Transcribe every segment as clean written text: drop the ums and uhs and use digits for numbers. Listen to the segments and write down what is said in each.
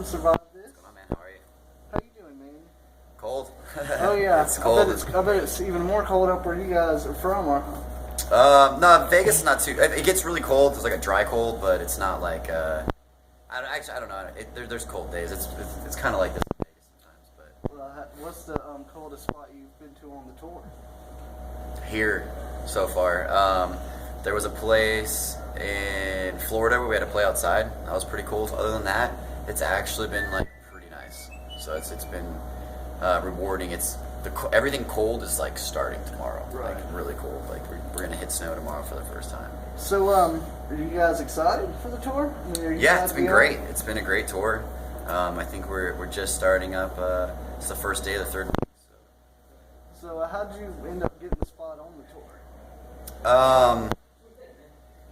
from Survive This. What's going on, man? How are you? How you doing, man? Cold. Oh yeah, It's cold. I bet it's even more cold up where you guys are from. No, Vegas is not too. It gets really cold. It's like a dry cold, but it's not like. I don't know. There's cold days. It's kind of like this in Vegas sometimes. But Well, what's the coldest spot you've been to on the tour? here, so far, there was a place in Florida where we had to play outside. That was pretty cool. Other than that, it's actually been like pretty nice. So it's been rewarding. Everything cold is like starting tomorrow. Right. Like really cold. Like we're gonna hit snow tomorrow for the first time. So, are you guys excited for the tour? I mean, are you Yeah, glad it's to been be great. on? It's been a great tour. I think we're just starting up. It's the first day of the third week. So, how did you end up getting the spot on the tour?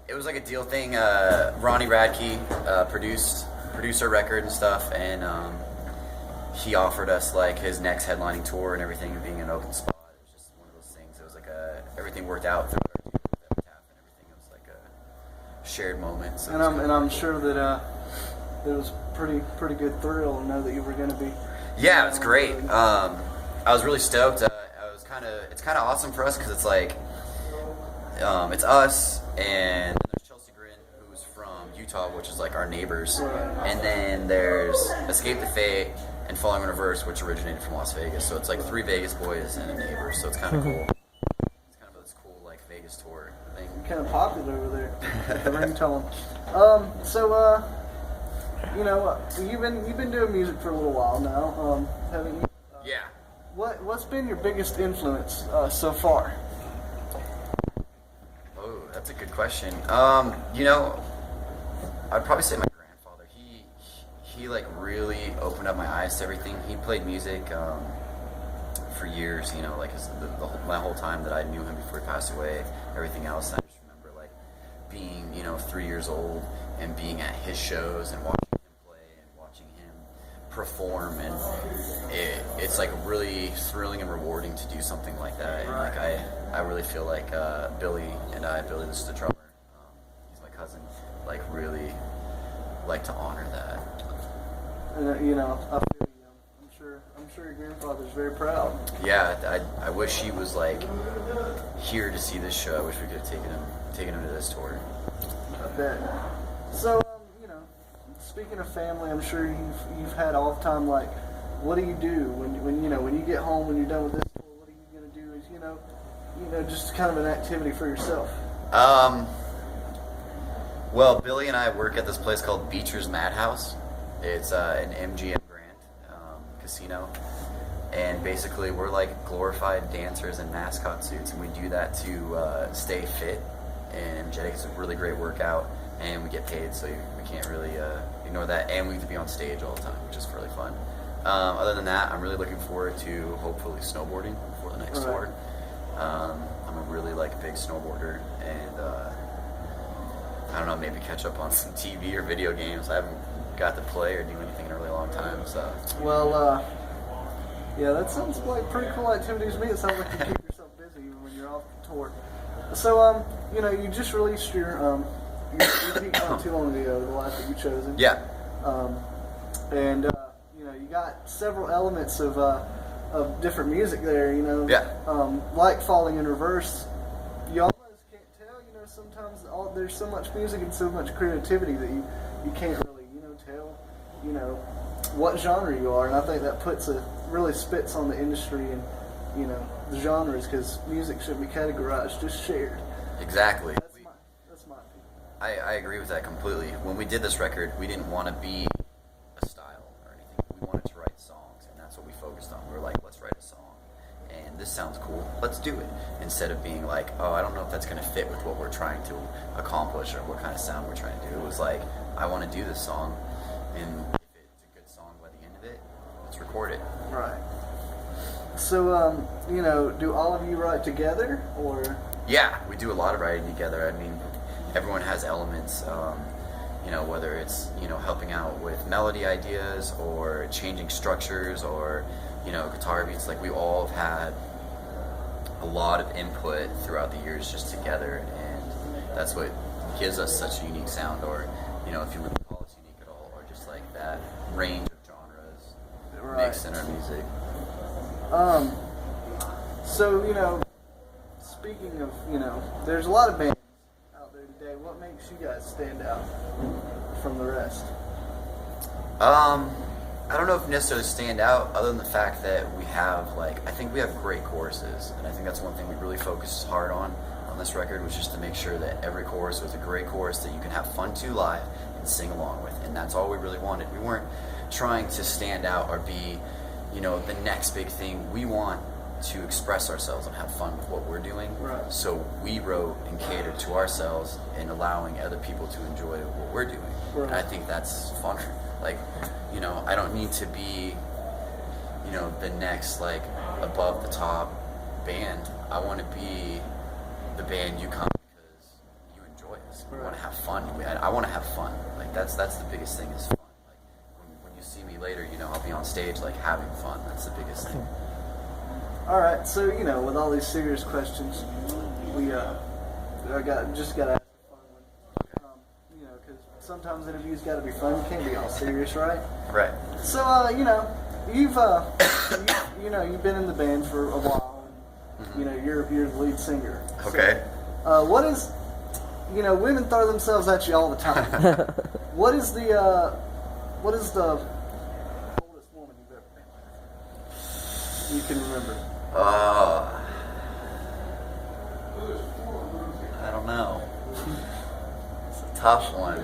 It was like a deal thing. Ronnie Radke produced our record and stuff, and he offered us like his next headlining tour and everything, and being an open spot. It was just one of those things. It was like everything worked out through our deal with Epitaph and everything. It was like a shared moment. So And I'm sure that it was pretty good thrill to know that you were going to be. Yeah, it was great. I was really stoked. It's kind of awesome for us because it's like it's us and there's Chelsea Grin, who's from Utah, which is like our neighbors, and then there's Escape the Fate and Falling in Reverse, which originated from Las Vegas. So it's like 3 Vegas boys and a neighbor. So it's kind of cool. It's kind of this cool like Vegas tour thing. Kind of popular over there. The ringtone. You know, you've been doing music for a little while now, haven't you? Yeah. What's been your biggest influence so far? Oh, that's a good question. You know, I'd probably say my grandfather. He like really opened up my eyes to everything. He played music for years. You know, like my whole time that I knew him before he passed away. Everything else, I just remember like being 3 years old and being at his shows and watching him play and watching him perform, and it's like really thrilling and rewarding to do something like that. And like I really feel like Billy, this is the drummer, he's my cousin, like really like to honor that. And I feel you. I'm sure your grandfather's very proud. Yeah, I wish he was like here to see this show. I wish we could have taken him to this tour. I bet. So, speaking of family, I'm sure you've had all the time. Like, what do you do when you get home, when you're done with this tour? What are you gonna do? Is just kind of an activity for yourself. Well, Billy and I work at this place called Beecher's Madhouse. It's an MGM Grand casino, and basically we're like glorified dancers in mascot suits, and we do that to stay fit and energetic. It's a really great workout, and we get paid, so we can't really ignore that. And we get to be on stage all the time, which is really fun. Other than that, I'm really looking forward to hopefully snowboarding for the next tour. I'm a really big snowboarder, and I don't know, maybe catch up on some TV or video games. I haven't got to play or do anything in a really long time. So well, yeah, that sounds like pretty cool activities to me. It sounds like you keep yourself busy even when you're off the tour. So you just released your EP not too long ago, The Life That You Chosen. Yeah. And you got several elements of different music there. Yeah. Like Falling in Reverse, you almost can't tell. Sometimes there's so much music and so much creativity that you can't really tell what genre you are. And I think that really spits on the industry and the genres, because music shouldn't be categorized, just shared. Exactly. That's my opinion. I agree with that completely. When we did this record, we didn't want to be a style or anything. We wanted to write songs, and that's what we focused on. We were like, let's write a song, and this sounds cool, let's do it. Instead of being like, oh, I don't know if that's going to fit with what we're trying to accomplish or what kind of sound we're trying to do. It was like, I want to do this song, and if it's a good song by the end of it, let's record it. Right. So, do all of you write together, or? Yeah, we do a lot of writing together. I mean, everyone has elements, whether it's, helping out with melody ideas or changing structures or, guitar beats. Like, we all have had a lot of input throughout the years just together, and that's what gives us such a unique sound, or, if you wouldn't call us unique at all, or just like that range of genres Right. mixed in our music. So, you know, speaking of, you know, there's a lot of bands out there today. What makes you guys stand out from the rest? I don't know if necessarily stand out other than the fact that we have, like, I think we have great choruses, and I think that's one thing we really focus hard on this record, was just to make sure that every chorus was a great chorus that you can have fun to live and sing along with, and that's all we really wanted. We weren't trying to stand out or be, you know, the next big thing. We want to express ourselves and have fun with what we're doing. Right. So we wrote and catered to ourselves and allowing other people to enjoy what we're doing. Right. And I think that's fun. Like, you know, I don't need to be, you know, the next, like, above the top band. I want to be the band you come because you enjoy us. We want to have fun. I want to have fun. Like, that's the biggest thing, is fun. Like, when you see me later, you know, I'll be on stage, like, having fun. That's the biggest thing. All right, so, you know, with all these serious questions, we just got to ask a fun one. You know, because sometimes interviews got to be fun. You can't be all serious, right? Right. So, you know, you've been in the band for a while. You know, you're the lead singer. Okay. So, what is, you know, women throw themselves at you all the time. What is the oldest woman you've ever been with? You can remember. I don't know. It's a tough one.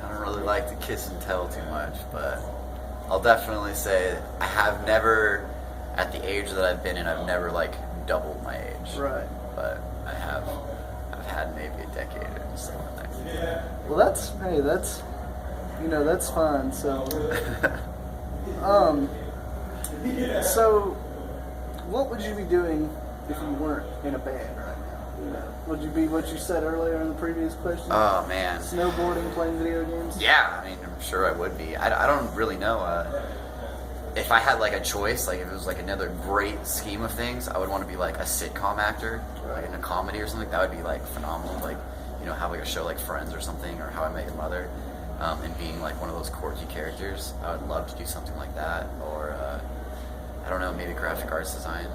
I don't really like to kiss and tell too much, but I'll definitely say I have never, at the age that I've been in, I've never, like, doubled my age. Right. But I've had maybe a decade or something like that. Well, that's you know, that's fine. So, so what would you be doing if you weren't in a band right now? You know, would you be what you said earlier in the previous question? Oh, man. Snowboarding, playing video games? Yeah, I mean, I'm sure I would be. I don't really know. If I had, like, a choice, like, if it was, like, another great scheme of things, I would want to be, like, a sitcom actor, like, in a comedy or something. That would be, like, phenomenal. Like, you know, have, like, a show like Friends or something, or How I Met Your Mother, and being, like, one of those quirky characters. I would love to do something like that. Or, I don't know, maybe graphic arts design.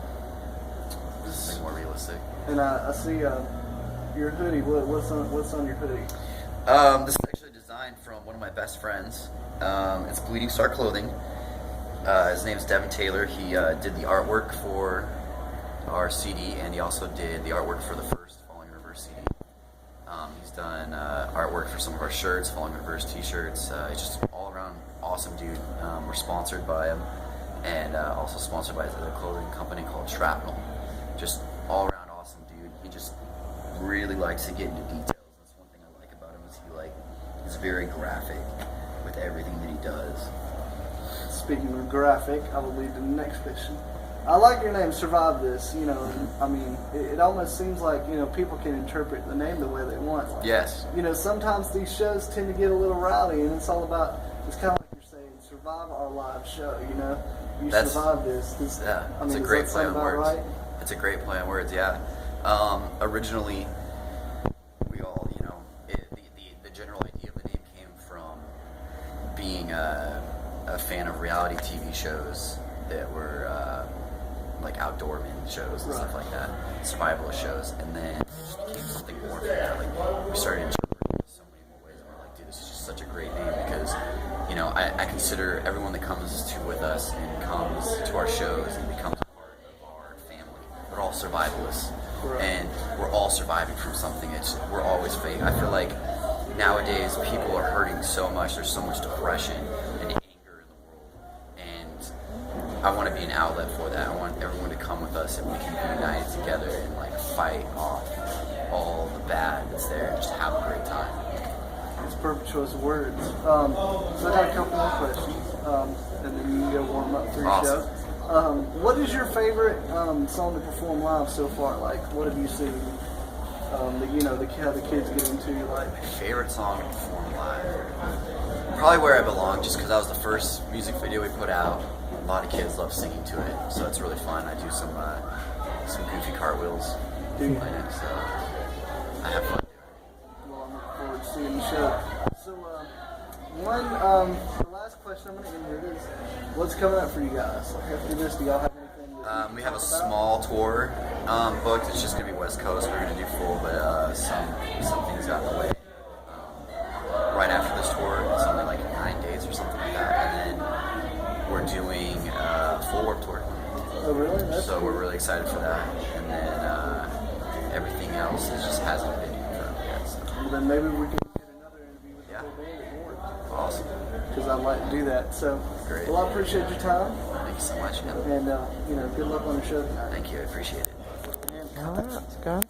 Something more realistic. And I see your hoodie. What's on your hoodie? This is actually designed from one of my best friends. It's Bleeding Star Clothing. His name is Devin Taylor. He did the artwork for our CD, and he also did the artwork for the first Falling in Reverse CD. He's done artwork for some of our shirts, Falling in Reverse t-shirts. He's just all around awesome dude. We're sponsored by him, and also sponsored by his other clothing company called Shrapnel. Just all around awesome dude. He just really likes to get into details. That's one thing I like about him, is he's very graphic with everything that he does. Speaking of graphic, I will lead to the next question. I like your name, Survive This. You know, I mean, it almost seems like, you know, people can interpret the name the way they want. Like, Yes. you know, sometimes these shows tend to get a little rowdy, and it's all about, it's kind of like you're saying, survive our live show, you know? You survive this. Yeah, I it's mean, a great does that play sound on about words. right? It's a great play on words, yeah. Originally, we all, you know, the general idea of the name came from being a fan of reality TV shows that were like outdoorman shows and stuff like that, survivalist shows, and then it just became something more from that. Like, we started interpreting it in so many more ways, and we're like, dude, this is just such a great name, because, you know, I consider everyone that comes with us and comes to our shows and becomes a part of our family. We're all survivalists, and we're all surviving from something. We're always fighting. I feel like nowadays people are hurting so much. There's so much depression and anger in the world, and I want to be an outlet for that. I want everyone to come with us, and we can be united together and, like, fight off all the bad that's there and just have a great time. It's a perfect choice of words. So I got a couple more questions, and then you can go warm up for your show. What is your favorite song to perform live so far? Like, what have you seen that, you know, how the kids get into? Like, My favorite song to perform live? Probably Where I Belong, just because that was the first music video we put out. A lot of kids love singing to it, so it's really fun. I do some goofy cartwheels in it, so I have fun. well, I'm looking forward to seeing the show. So, the last question question I'm going to end with is, what's coming up for you guys? Like after this, do y'all have anything? We have a small tour booked. It's just gonna be West Coast. We're gonna do full, but some things got in the way. Right after this tour, it's only like 9 days or something like that, and then we're doing a full Warped Tour. Oh, really? That's So cool. we're really excited for that. And then everything else just hasn't been confirmed yet. So. Well, then maybe we can get another interview with the Yeah. whole band at Warped. Awesome. Because I'd like to do that. So, Great. well, I appreciate your time, Thank you so much. and good luck on the show tonight. Thank you. I appreciate it. All right, let's go.